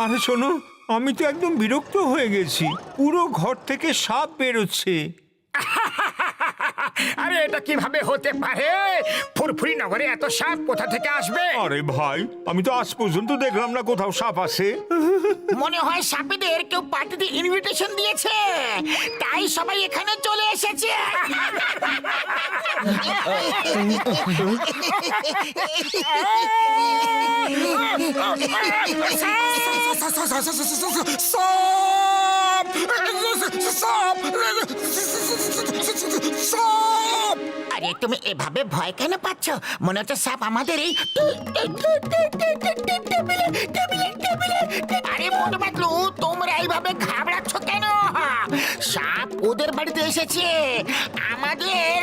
আরে শোনো, আমি তো একদম বিরক্ত হয়ে গেছি। পুরো ঘর থেকে সাপ বেরোচ্ছে। আরে এটা কিভাবে হতে পারে? ফুরফুরি নগরে এত সাপ কোথা থেকে আসবে? আরে ভাই, আমি তো আজ পর্যন্ত দেখলাম না কোথাও সাপ আছে। মনে হয় সাপেদের কেউ পার্টিতে ইনভিটেশন দিয়েছে, তাই সবাই এখানে চলে এসেছে। আরে তুমি এভাবে ভয় কেন পাচ্ছ? মনে হচ্ছে সাপ আমাদের এই আরে মোটু পাতলু, তোমরা এইভাবে ঘাবড়াচ্ছ কেন? সাপ ওদের বাড়িতে এসেছে, আমাদের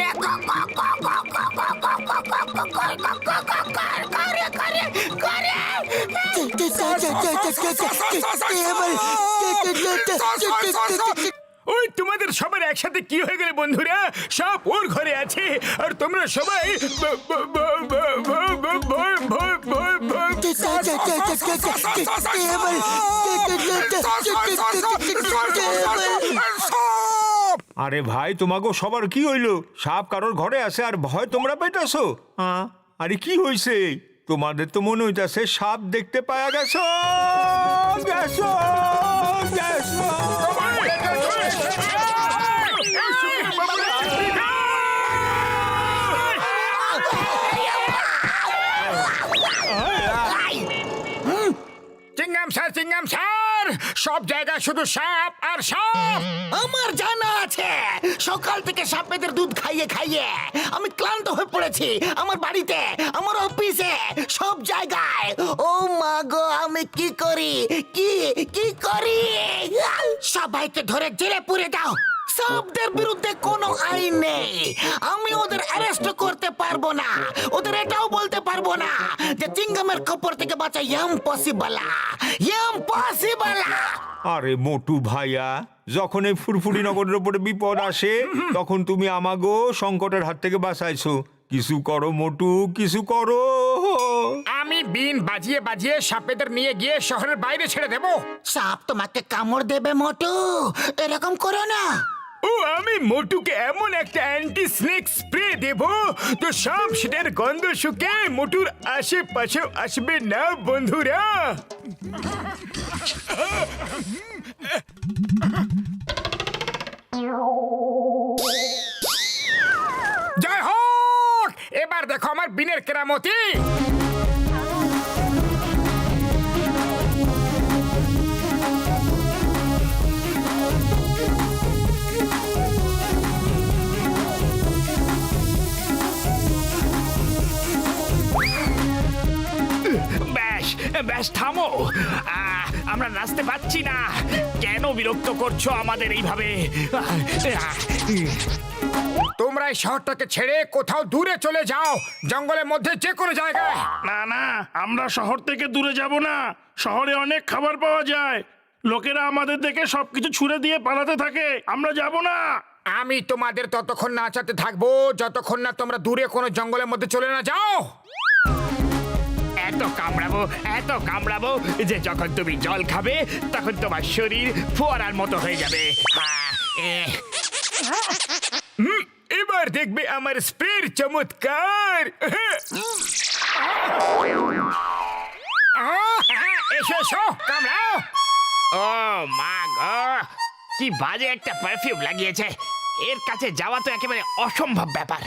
ওই তোমাদের সবার একসাথে কি হয়ে গেলে বন্ধুরা? সাপ ওর ঘরে আছে আর তোমরা সবাই আরে ভাই, তোমাকে সবার কি হইলো? সাপ কারোর ঘরে আছে আর ভয় তোমরা পেটাছো? আরে কি হইছে? তোমাদের তো মনে হইতাছে সাপ দেখতে পাওয়া গেছো। গেছো গেছো। চিংগাম স্যার, সব জায়গায় শুধু সাপ আর সাপ। আমার জানা আছে, সকাল থেকে সাপেদের দুধ খাইয়ে খাইয়ে আমি ক্লান্ত হয়ে পড়েছি। আমার বাড়িতে, আমার অফিসে, সব জায়গায়। ও মা গো, আমি কি করি, কি করি? সবাইকে ধরে জেলে পুরে দাও। সাপদের বিরুদ্ধে কোনো আইন নেই, আমি ওদের অ্যারেস্ট করতে পারবো না। ওদের এটাও বলতে পারবো না যে চিংগামের খপ্পর থেকে বাঁচা ইম্পসিবল। আরে মোটু ভাইয়া, যখন এই ফুরফুরি নগরের উপরে বিপদ আসে তখন তুমি আমাগো সংকটের হাত থেকে বাঁচাইছো। কিছু করো মোটু, কিছু করো। আমি বিন বাজিয়ে বাজিয়ে সাপেদের নিয়ে গিয়ে শহরের বাইরে ছেড়ে দেব। সাপ তোমাকে কামড় দেবে মোটু, এরকম করো না। ও আমি মোটুকে এমন একটা অ্যান্টি স্নেক স্প্রে দেব তো সাপ সেটার গন্ধ শুকে মোটুর আশেপাশেও আসবে না বন্ধুরা। জয় হোক! এবার দেখো আমার বিনের কেরামতি। ব্যাস ব্যাস থামো, আমরা নাচতে পারছি না। কেন বিরক্ত করছো আমাদের এইভাবে? তোমরা এই শহরটাকে ছেড়ে কোথাও দূরে চলে যাও, জঙ্গলের মধ্যে যে কোনো জায়গায়। না না, আমরা শহর থেকে দূরে যাব না। শহরে অনেক খাবার পাওয়া যায়, লোকেরা আমাদের দেখে সবকিছু ছুঁড়ে দিয়ে পালাতে থাকে। আমরা যাব না। আমি তোমাদের ততক্ষণ নাচাতে থাকবো যতক্ষণ না তোমরা দূরে কোনো জঙ্গলের মধ্যে চলে না যাও। এত কামড়াবো যে যখন তুমি জল খাবে তখন তোমার শরীর ফোয়ারার মতো হয়ে যাবে। এবার দেখবে আমার স্প্রের চমৎকার। এসো এসো, কামড়াও। ও মা গো, কি বাজে একটা পারফিউম লাগিয়েছে। এর কাছে যাওয়া তো একেবারে অসম্ভব ব্যাপার।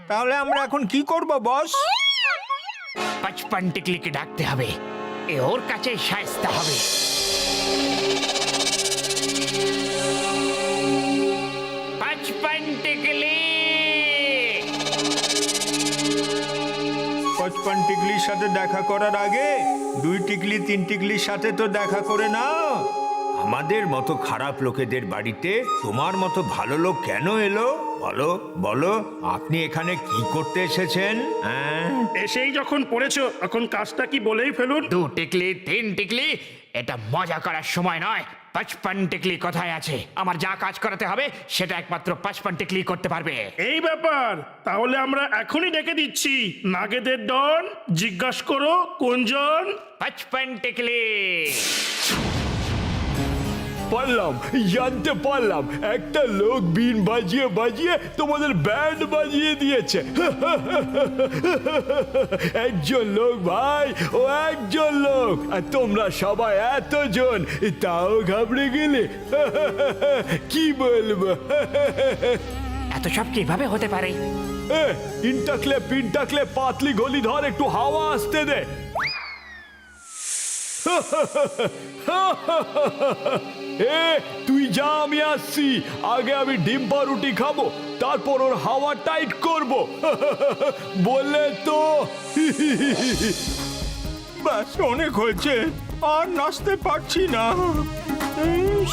তাহলে আমরা এখন কি করব বস? পচপন টিকলিকে ডাকতে হবে, ওর কাছে শায়েস্তা হবে। পচপন টিকলি। পচপন টিকলির সাথে দেখা করার আগে 2 টিকলি 3 টিকলির সাথে তো দেখা করে নাও। আমাদের মতো খারাপ লোকেদের বাড়িতে তোমার মতো ভালো লোক কেন এলো? বলো বলো, আপনি এখানে কি করতে এসেছেন? এসেই যখন পড়েছো তখন কাজটা কি বলেই ফেলুন। 2 টিকলি 3 টিকলি, এটা মজা করার সময় নয়। পাঁচপান টিকলি কোথায় আছে? আমার যা কাজ করাতে হবে সেটা একমাত্র পাঁচপান টিকলি করতে পারবে। এই ব্যাপার, তাহলে আমরা এখনই ডেকে দিচ্ছি নাগেদের ডন। জিজ্ঞাসা করো কোনজন। পাঁচপান টিকলি। পারলাম, জানতে পারলাম একটা লোক বিন বাজিয়ে বাজিয়ে তোমাদের ব্যান্ড বাজিয়ে দিয়েছে। একজন লোক ভাই, ও একজন লোক, আর তোমরা সবাই এতজন, তাও ঘাবড়ে গেলে। কি বলবো? এত সব কিভাবে হতে পারে? ইন টাকলে পিন টাকলে পাতলি গলি ধর, একটু হাওয়া আসতে দে। এ তুই যা, আমি আসছি। আগে আমি ডিম পাউরুটি খাবো, তারপর ওর হাওয়া টাইট করব। বললে তো। ব্যাস, অনেক হয়েছে, আর নাচতে পারছি না।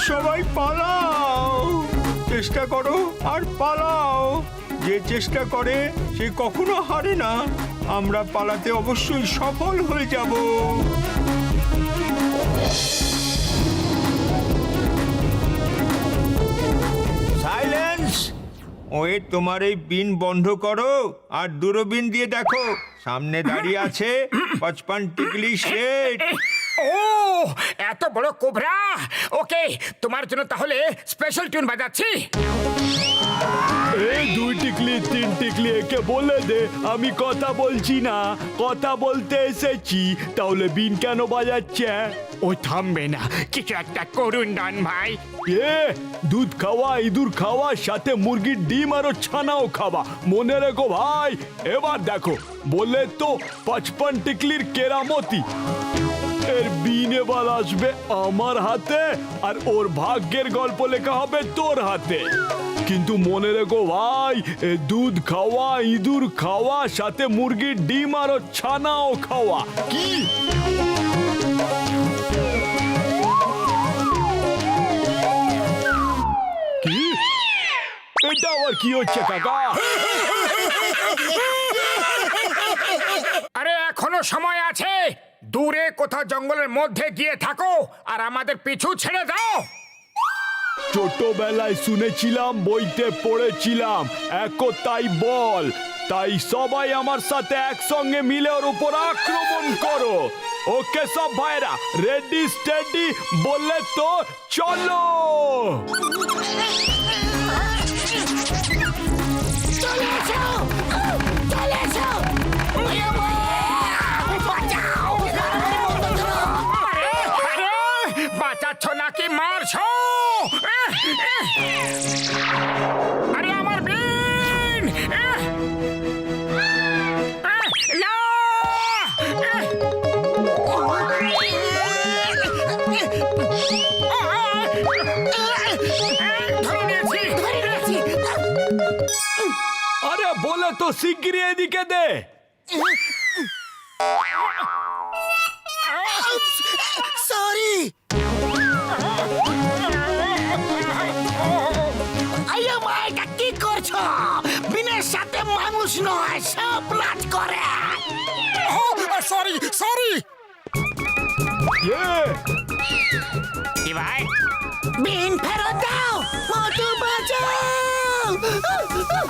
সবাই পালাও, চেষ্টা করো আর পালাও। যে চেষ্টা করে সে কখনো হারে না। আমরা পালাতে অবশ্যই সফল হয়ে যাব। সাইলেন্স! ওই তোমার এই বিন বন্ধ করো আর দূরবীন দিয়ে দেখো, সামনে দাঁড়িয়ে আছে পাঁচপান টিকলি শেঠ। ও, এত বড় কোবরা! ওকে, তোমার জন্য তাহলে স্পেশাল টিউন বাজাচ্ছি। এই দুই টিকলি তিন টিকলি একে বলে দে আমি কথা বলছি না, কথা বলতে এসেছি। তাহলে বিন কেন বাজাচ্ছে? ও থামবে না, কিছু একটা করুন ডন ভাই। এ দুধ খাওয়া, ইঁদুর খাওয়া, সাথে মুরগির ডিম আরো ছানাও খাওয়া। মনে রেখো ভাই। এবার দেখো, বলে তো পাঁচপান টিকলির কেরামতি। এর বিন এবার আসবে আমার হাতে, আর ওর ভাগ্যের গল্প লেখা হবে তোর হাতে। কিন্তু মনে রেখো ভাই, দুধ খাওয়া, ইঁদুর খাওয়া, সাথে মুরগির ডিম আরো ছানাও খাওয়া। কি? কি? এটা আবার কি হচ্ছে কাকা? আরে এখনো সময় আছে। দূরে কোথাও জঙ্গলের মধ্যে গিয়ে থাকো আর আমাদের পিছু ছেড়ে দাও। ছোটবেলায় শুনেছিলাম, বইতে পড়েছিলাম, একতাই বল। তাই সবাই আমার সাথে একসঙ্গে মিলে ওর উপর আক্রমণ করো। ওকে সব ভাইরা, রেডি স্টেডি, বললে তো চলো। চলে এসো, চলে এসো। বাঁচাও! আরে বাঁচাচ্ছ নাকি মারছো? আরে আমার বিন! না! ধরে নিয়েছি! আরে বলে তো শিগগিরই এদিকে দে। সরি। আইয়া মা, এটা কি করছো? বিনের সাথে মানুষ নয়, সব নাচ করে। Sorry sorry! কি ভাই? বিন ফেরত দাও, মোটু বাঁচাও।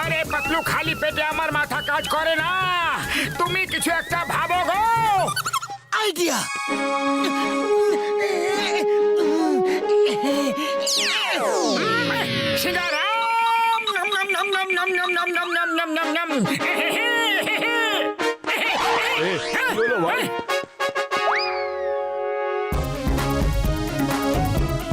আরে পাতলু, খালি পেটে আমার মাথা কাজ করে না। তুমি কিছু একটা ভাবো গো। আইডিয়া। সিঙ্গারাম! নম নম নম নম নম নম নম নম নম নম নম নম। চলো ভাই।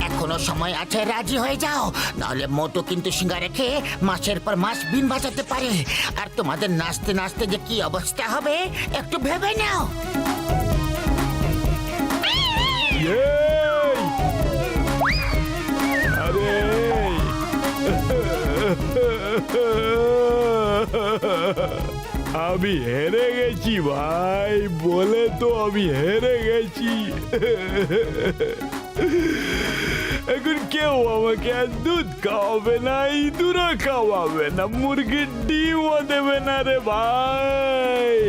এখনো সময় আছে, রাজি হয়ে যাও, নাহলে মোটু কিন্তু সিঙ্গারে খেয়ে মাসের পর মাস বিন বাজাতে পারে। আর তোমাদের নাচতে নাচতে যে কি অবস্থা হবে একটু ভেবে নাও। এই! আরে! আমি হেরে গেছি ভাই, বলে তো আমি হেরে গেছি। এখন কেউ আমাকে আর দুধ খাওয়াবে না, ইঁদুরও খাওয়াবে না, মুরগির ডিমও দেবে না রে ভাই।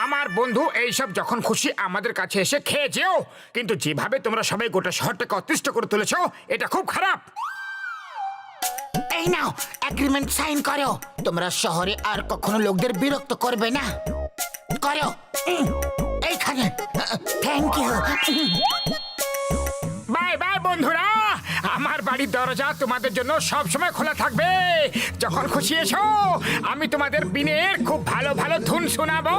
আমার বন্ধু এইসব যখন খুশি আমাদের কাছে এসে খেয়ে যেও, কিন্তু যেভাবে তোমরা সবাই গোটা শহরটাকে অতিষ্ঠ করে তুলেছো এটা খুব খারাপ। এই নাও এগ্রিমেন্ট সাইন করো, তোমরা শহরে আর কখনো লোকদের বিরক্ত করবে না। করো এইখানে। Thank you. বাই বাই বন্ধুরা, আমার বাড়ির দরজা তোমাদের জন্য সব সময় খোলা থাকবে। যখন খুশি এসো, আমি তোমাদের বিনের খুব ভালো ভালো ধুন শোনাবো।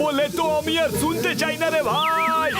বলে তো আমি আর শুনতে চাই না রে ভাই।